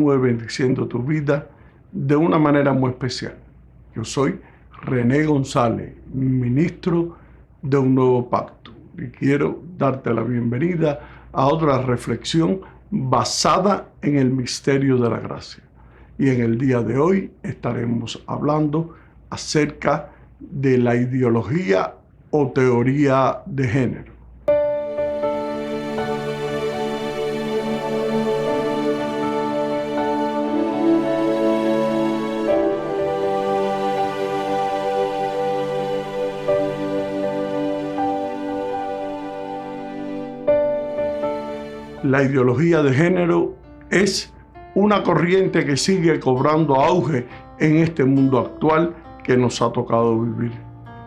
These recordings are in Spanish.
continúe bendiciendo tu vida de una manera muy especial. Yo soy René González, ministro de Un Nuevo Pacto, y quiero darte la bienvenida a otra reflexión basada en el misterio de la gracia. Y en el día de hoy estaremos hablando acerca de la ideología o teoría de género. La ideología de género es una corriente que sigue cobrando auge en este mundo actual que nos ha tocado vivir.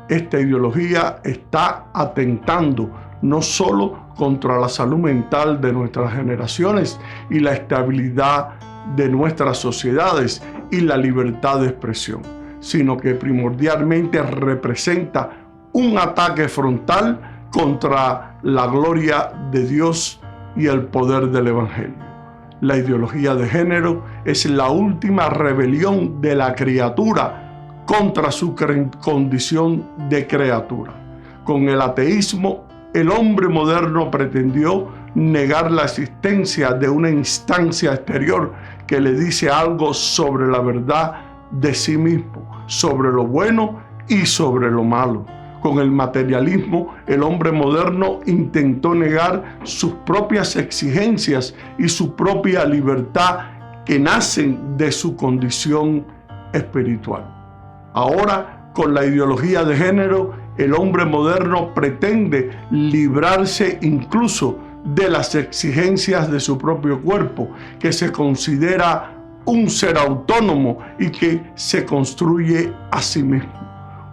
Esta ideología está atentando no solo contra la salud mental de nuestras generaciones y la estabilidad de nuestras sociedades y la libertad de expresión, sino que primordialmente representa un ataque frontal contra la gloria de Dios y el poder del Evangelio. La ideología de género es la última rebelión de la criatura contra su condición de criatura. Con el ateísmo, el hombre moderno pretendió negar la existencia de una instancia exterior que le dice algo sobre la verdad de sí mismo, sobre lo bueno y sobre lo malo. Con el materialismo, el hombre moderno intentó negar sus propias exigencias y su propia libertad que nacen de su condición espiritual. Ahora, con la ideología de género, el hombre moderno pretende librarse incluso de las exigencias de su propio cuerpo, que se considera un ser autónomo y que se construye a sí mismo.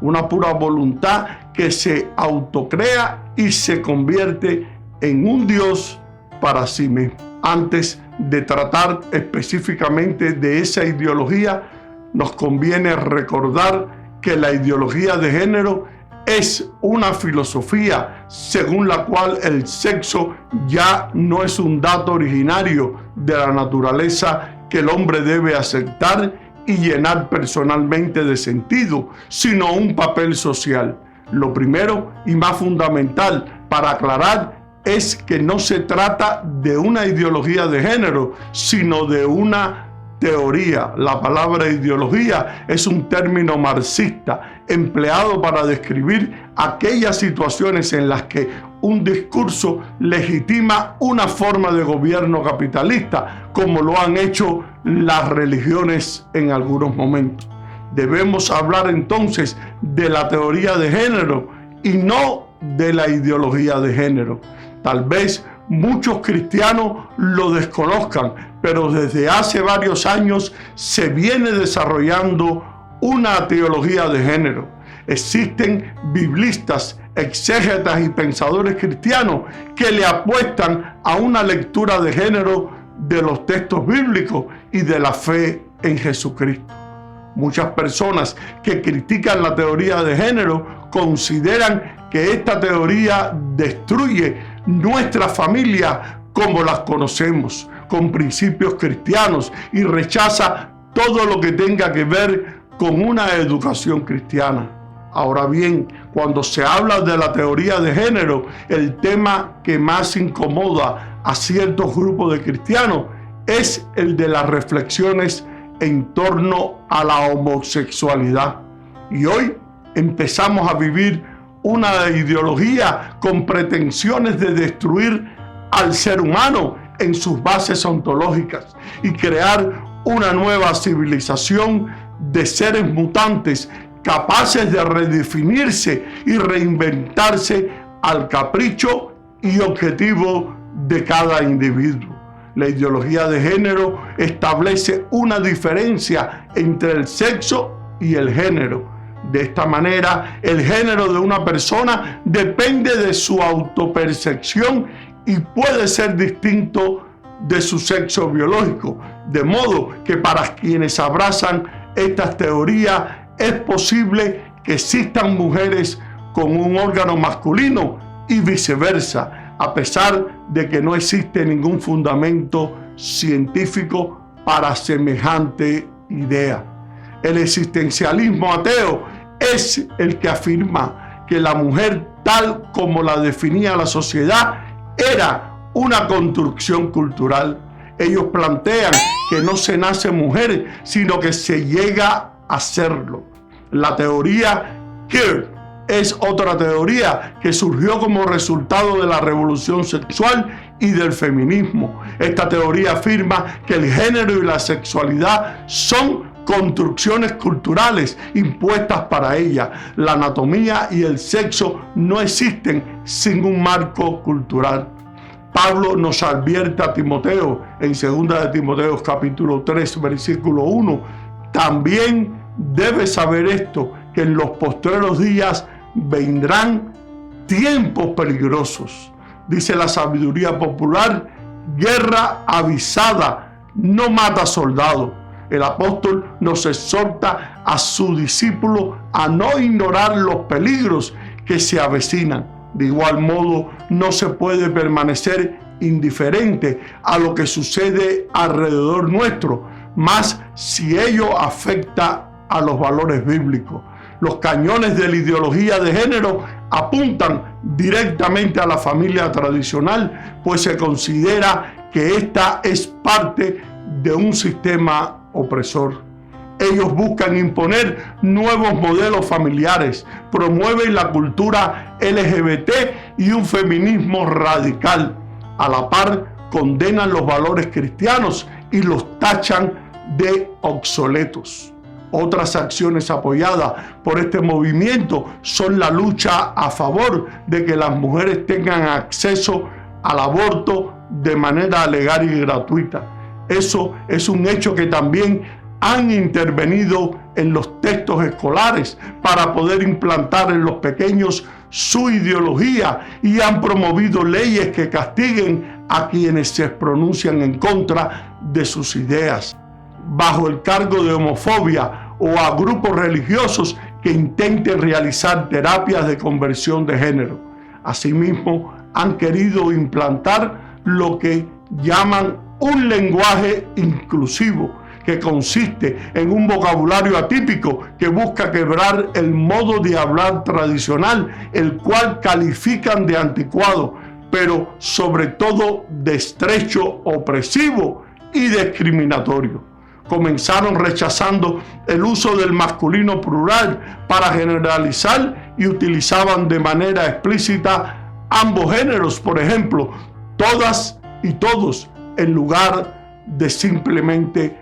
Una pura voluntad que se autocrea y se convierte en un Dios para sí mismo. Antes de tratar específicamente de esa ideología, nos conviene recordar que la ideología de género es una filosofía según la cual el sexo ya no es un dato originario de la naturaleza que el hombre debe aceptar y llenar personalmente de sentido, sino un papel social. Lo primero y más fundamental para aclarar es que no se trata de una ideología de género, sino de una teoría. La palabra ideología es un término marxista empleado para describir aquellas situaciones en las que un discurso legitima una forma de gobierno capitalista, como lo han hecho las religiones en algunos momentos. Debemos hablar entonces de la teoría de género y no de la ideología de género. Tal vez muchos cristianos lo desconozcan, pero desde hace varios años se viene desarrollando una teología de género. Existen biblistas, exégetas y pensadores cristianos que le apuestan a una lectura de género de los textos bíblicos y de la fe en Jesucristo. Muchas personas que critican la teoría de género consideran que esta teoría destruye nuestra familia como las conocemos, con principios cristianos, y rechaza todo lo que tenga que ver con una educación cristiana. Ahora bien, cuando se habla de la teoría de género, el tema que más incomoda a ciertos grupos de cristianos es el de las reflexiones en torno a la homosexualidad. Y hoy empezamos a vivir una ideología con pretensiones de destruir al ser humano en sus bases ontológicas y crear una nueva civilización de seres mutantes capaces de redefinirse y reinventarse al capricho y objetivo de cada individuo. La ideología de género establece una diferencia entre el sexo y el género. De esta manera, el género de una persona depende de su autopercepción y puede ser distinto de su sexo biológico. De modo que para quienes abrazan estas teorías es posible que existan mujeres con un órgano masculino y viceversa, a pesar de que no existe ningún fundamento científico para semejante idea. El existencialismo ateo es el que afirma que la mujer, tal como la definía la sociedad, era una construcción cultural. Ellos plantean que no se nace mujer, sino que se llega a serlo. La teoría queer es otra teoría que surgió como resultado de la revolución sexual y del feminismo. Esta teoría afirma que el género y la sexualidad son construcciones culturales impuestas para ella. La anatomía y el sexo no existen sin un marco cultural. Pablo nos advierte a Timoteo en 2 de Timoteo capítulo 3 versículo 1. También debes saber esto, que en los postreros días vendrán tiempos peligrosos. Dice la sabiduría popular: guerra avisada no mata soldado. El apóstol nos exhorta a su discípulo a no ignorar los peligros que se avecinan. De igual modo, no se puede permanecer indiferente a lo que sucede alrededor nuestro, más si ello afecta a los valores bíblicos. Los cañones de la ideología de género apuntan directamente a la familia tradicional, pues se considera que esta es parte de un sistema opresor. Ellos buscan imponer nuevos modelos familiares, promueven la cultura LGBT y un feminismo radical. A la par, condenan los valores cristianos y los tachan de obsoletos. Otras acciones apoyadas por este movimiento son la lucha a favor de que las mujeres tengan acceso al aborto de manera legal y gratuita. Eso es un hecho que también han intervenido en los textos escolares para poder implantar en los pequeños su ideología, y han promovido leyes que castiguen a quienes se pronuncian en contra de sus ideas, bajo el cargo de homofobia, o a grupos religiosos que intenten realizar terapias de conversión de género. Asimismo, han querido implantar lo que llaman un lenguaje inclusivo, que consiste en un vocabulario atípico que busca quebrar el modo de hablar tradicional, el cual califican de anticuado, pero sobre todo de estrecho, opresivo y discriminatorio. Comenzaron rechazando el uso del masculino plural para generalizar y utilizaban de manera explícita ambos géneros, por ejemplo, todas y todos, en lugar de simplemente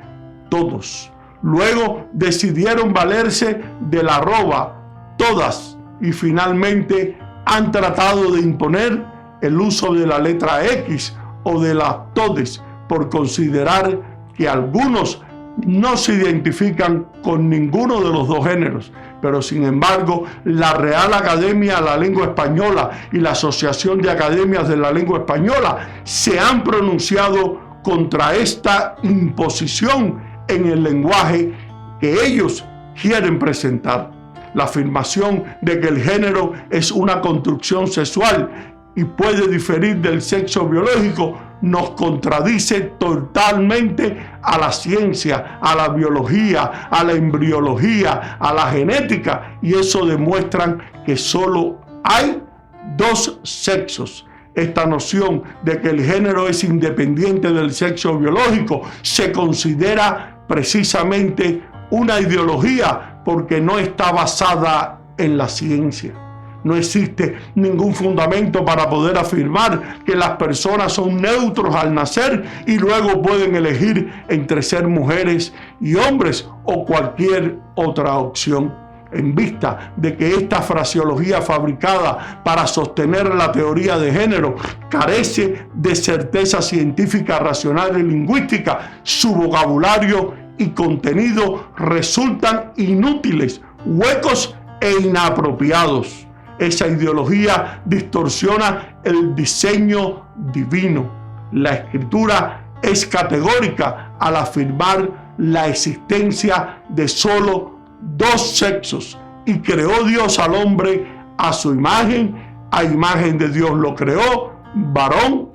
todos. Luego decidieron valerse del arroba todas y finalmente han tratado de imponer el uso de la letra X o de la todes, por considerar que algunos no se identifican con ninguno de los dos géneros. Pero sin embargo, la Real Academia de la Lengua Española y la Asociación de Academias de la Lengua Española se han pronunciado contra esta imposición en el lenguaje que ellos quieren presentar. La afirmación de que el género es una construcción sexual y puede diferir del sexo biológico nos contradice totalmente a la ciencia, a la biología, a la embriología, a la genética, y eso demuestra que solo hay dos sexos. Esta noción de que el género es independiente del sexo biológico se considera precisamente una ideología porque no está basada en la ciencia. No existe ningún fundamento para poder afirmar que las personas son neutros al nacer y luego pueden elegir entre ser mujeres y hombres o cualquier otra opción. En vista de que esta fraseología fabricada para sostener la teoría de género carece de certeza científica, racional y lingüística, su vocabulario y contenido resultan inútiles, huecos e inapropiados. Esa ideología distorsiona el diseño divino. La Escritura es categórica al afirmar la existencia de solo dos sexos, y creó Dios al hombre a su imagen, a imagen de Dios lo creó, varón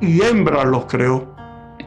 y hembra los creó.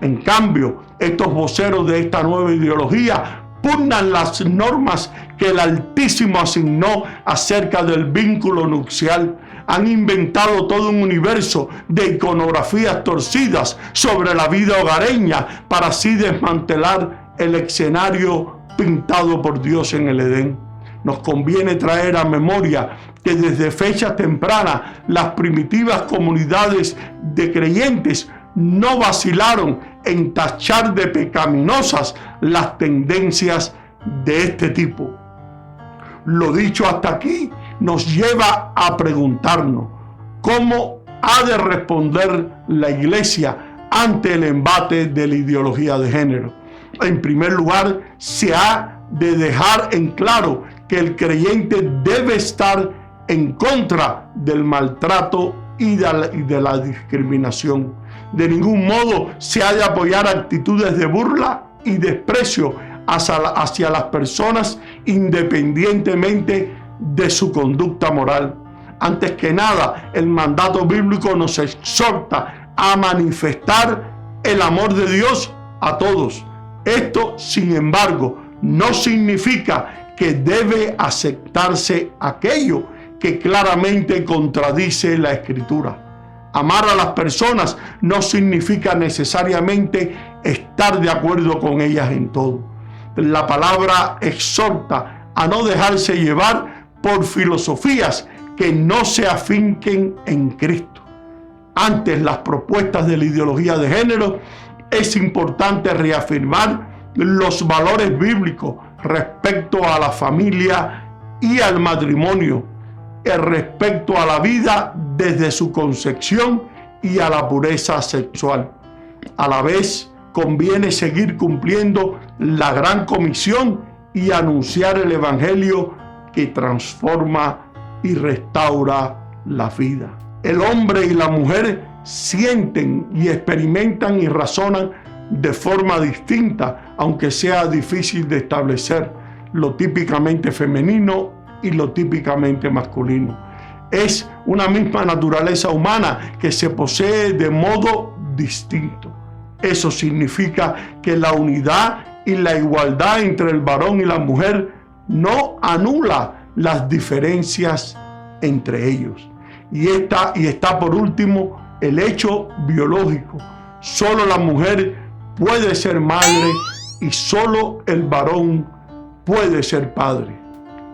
En cambio, Estos voceros de esta nueva ideología pugnan las normas que el Altísimo asignó acerca del vínculo nupcial. Han inventado todo un universo de iconografías torcidas sobre la vida hogareña para así desmantelar el escenario pintado por Dios en el Edén. Nos conviene traer a memoria que desde fechas tempranas las primitivas comunidades de creyentes no vacilaron en tachar de pecaminosas las tendencias de este tipo. Lo dicho hasta aquí nos lleva a preguntarnos cómo ha de responder la Iglesia ante el embate de la ideología de género. En primer lugar, se ha de dejar en claro que el creyente debe estar en contra del maltrato y de la discriminación. De ningún modo se ha de apoyar actitudes de burla y desprecio hacia las personas independientemente de su conducta moral. Antes que nada, el mandato bíblico nos exhorta a manifestar el amor de Dios a todos. Esto, sin embargo, no significa que debe aceptarse aquello que claramente contradice la Escritura. Amar a las personas no significa necesariamente estar de acuerdo con ellas en todo. La palabra exhorta a no dejarse llevar por filosofías que no se afinquen en Cristo. Ante las propuestas de la ideología de género, es importante reafirmar los valores bíblicos respecto a la familia y al matrimonio, respecto a la vida desde su concepción y a la pureza sexual. A la vez, conviene seguir cumpliendo la gran comisión y anunciar el evangelio que transforma y restaura la vida. El hombre y la mujer sienten y experimentan y razonan de forma distinta, aunque sea difícil de establecer lo típicamente femenino y lo típicamente masculino. Es una misma naturaleza humana que se posee de modo distinto. Eso significa que la unidad y la igualdad entre el varón y la mujer no anula las diferencias entre ellos. Y está por último el hecho biológico. Solo la mujer puede ser madre y solo el varón puede ser padre.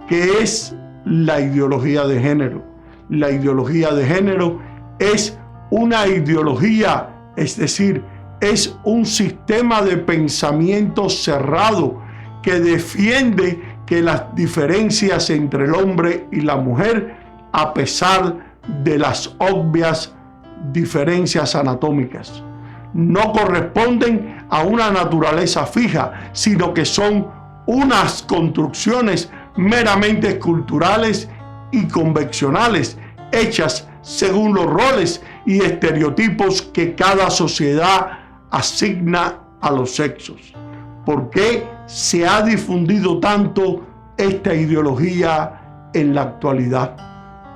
¿Qué es la ideología de género? La ideología de género es una ideología, es decir, es un sistema de pensamiento cerrado que defiende que las diferencias entre el hombre y la mujer, a pesar de las obvias diferencias anatómicas, no corresponden a una naturaleza fija, sino que son unas construcciones meramente culturales y convencionales, hechas según los roles y estereotipos que cada sociedad asigna a los sexos. ¿Por qué se ha difundido tanto esta ideología en la actualidad?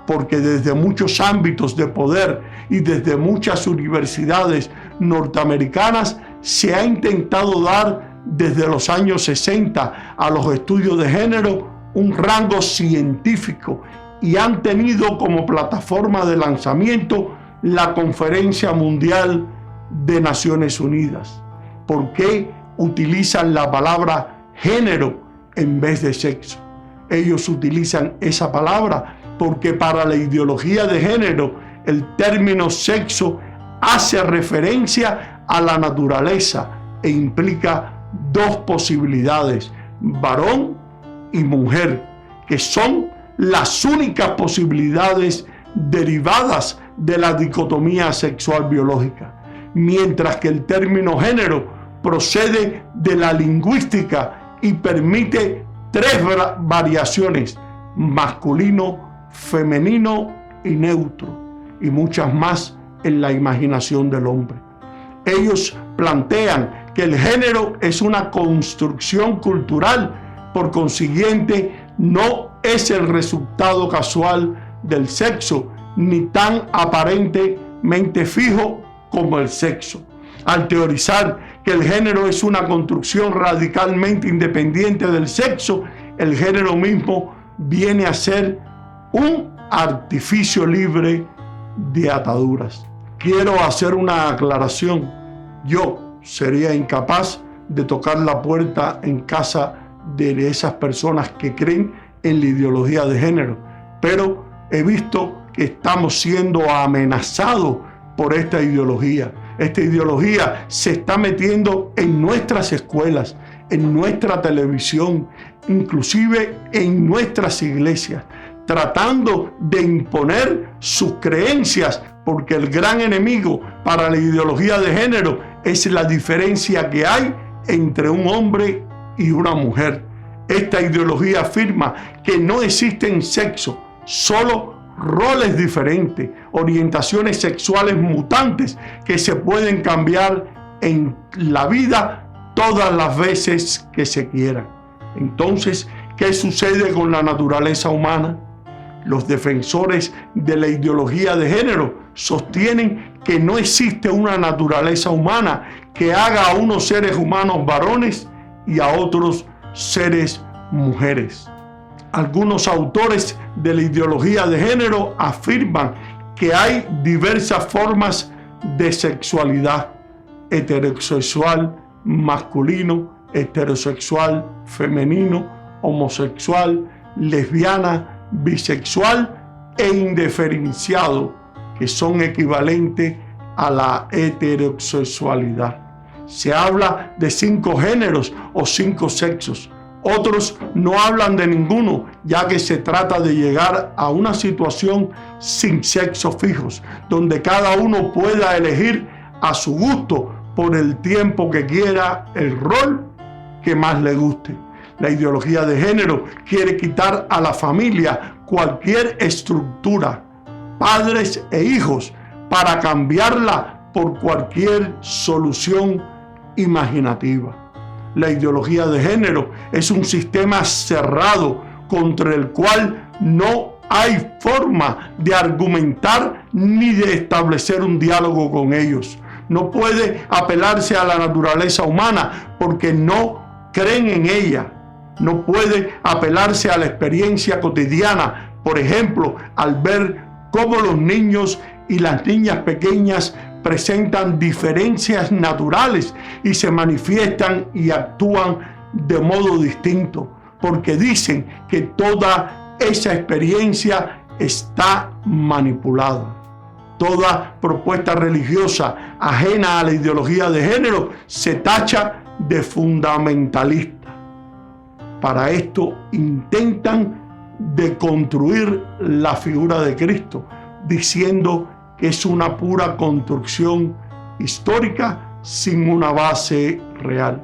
Porque desde muchos ámbitos de poder y desde muchas universidades norteamericanas se ha intentado dar desde los años 60 a los estudios de género un rango científico y han tenido como plataforma de lanzamiento la Conferencia Mundial de Naciones Unidas. ¿Por qué utilizan la palabra género en vez de sexo? Ellos utilizan esa palabra porque para la ideología de género el término sexo hace referencia a la naturaleza e implica dos posibilidades, varón y mujer, que son las únicas posibilidades derivadas de la dicotomía sexual biológica, mientras que el término género procede de la lingüística y permite tres variaciones: masculino, femenino y neutro, y muchas más en la imaginación del hombre. Ellos plantean que el género es una construcción cultural, por consiguiente no es el resultado casual del sexo, ni tan aparentemente fijo como el sexo. Al teorizar que el género es una construcción radicalmente independiente del sexo, el género mismo viene a ser un artificio libre de ataduras. Quiero hacer una aclaración. Yo sería incapaz de tocar la puerta en casa de esas personas que creen en la ideología de género, pero he visto que estamos siendo amenazados por esta ideología. Esta ideología se está metiendo en nuestras escuelas, en nuestra televisión, inclusive en nuestras iglesias, tratando de imponer sus creencias, porque el gran enemigo para la ideología de género es la diferencia que hay entre un hombre y una mujer. Esta ideología afirma que no existen sexo, solo roles diferentes, orientaciones sexuales mutantes que se pueden cambiar en la vida todas las veces que se quieran. Entonces, ¿qué sucede con la naturaleza humana? Los defensores de la ideología de género sostienen que no existe una naturaleza humana que haga a unos seres humanos varones y a otros seres mujeres. Algunos autores de la ideología de género afirman que hay diversas formas de sexualidad: heterosexual masculino, heterosexual femenino, homosexual, lesbiana, bisexual e indiferenciado, que son equivalentes a la heterosexualidad. Se habla de 5 géneros o 5 sexos. Otros no hablan de ninguno, ya que se trata de llegar a una situación sin sexos fijos, donde cada uno pueda elegir a su gusto por el tiempo que quiera el rol que más le guste. La ideología de género quiere quitar a la familia cualquier estructura, padres e hijos, para cambiarla por cualquier solución imaginativa. La ideología de género es un sistema cerrado contra el cual no hay forma de argumentar ni de establecer un diálogo con ellos. No puede apelarse a la naturaleza humana porque no creen en ella. No puede apelarse a la experiencia cotidiana, por ejemplo, al ver cómo los niños y las niñas pequeñas presentan diferencias naturales y se manifiestan y actúan de modo distinto, porque dicen que toda esa experiencia está manipulada. Toda propuesta religiosa ajena a la ideología de género se tacha de fundamentalista. Para esto intentan deconstruir la figura de Cristo, diciendo que es una pura construcción histórica sin una base real.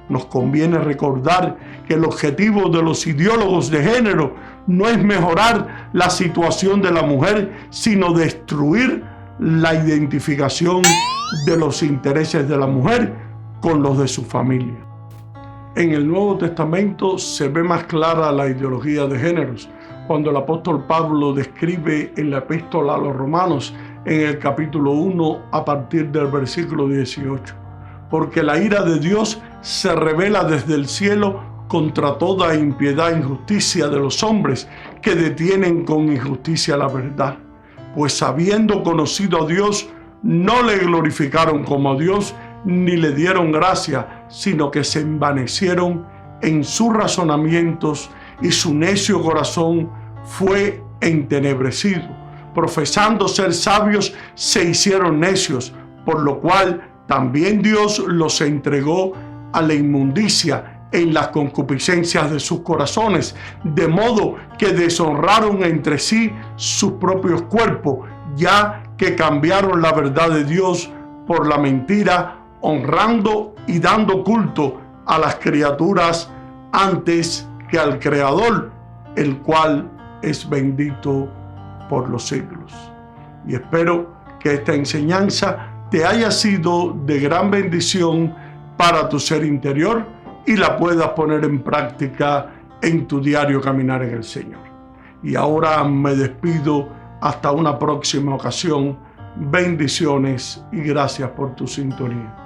Nos conviene recordar que el objetivo de los ideólogos de género no es mejorar la situación de la mujer, sino destruir la identificación de los intereses de la mujer con los de su familia. En el Nuevo Testamento se ve más clara la ideología de géneros cuando el apóstol Pablo describe en la epístola a los Romanos, en el capítulo 1, a partir del versículo 18. Porque la ira de Dios se revela desde el cielo contra toda impiedad e injusticia de los hombres que detienen con injusticia la verdad. Pues habiendo conocido a Dios, no le glorificaron como a Dios, ni le dieron gracia, sino que se envanecieron en sus razonamientos y su necio corazón fue entenebrecido. Profesando ser sabios, se hicieron necios, por lo cual también Dios los entregó a la inmundicia en las concupiscencias de sus corazones, de modo que deshonraron entre sí sus propios cuerpos, ya que cambiaron la verdad de Dios por la mentira, honrando y dando culto a las criaturas antes que al Creador, el cual es bendito por los siglos. Y espero que esta enseñanza te haya sido de gran bendición para tu ser interior y la puedas poner en práctica en tu diario caminar en el Señor. Y ahora me despido hasta una próxima ocasión. Bendiciones y gracias por tu sintonía.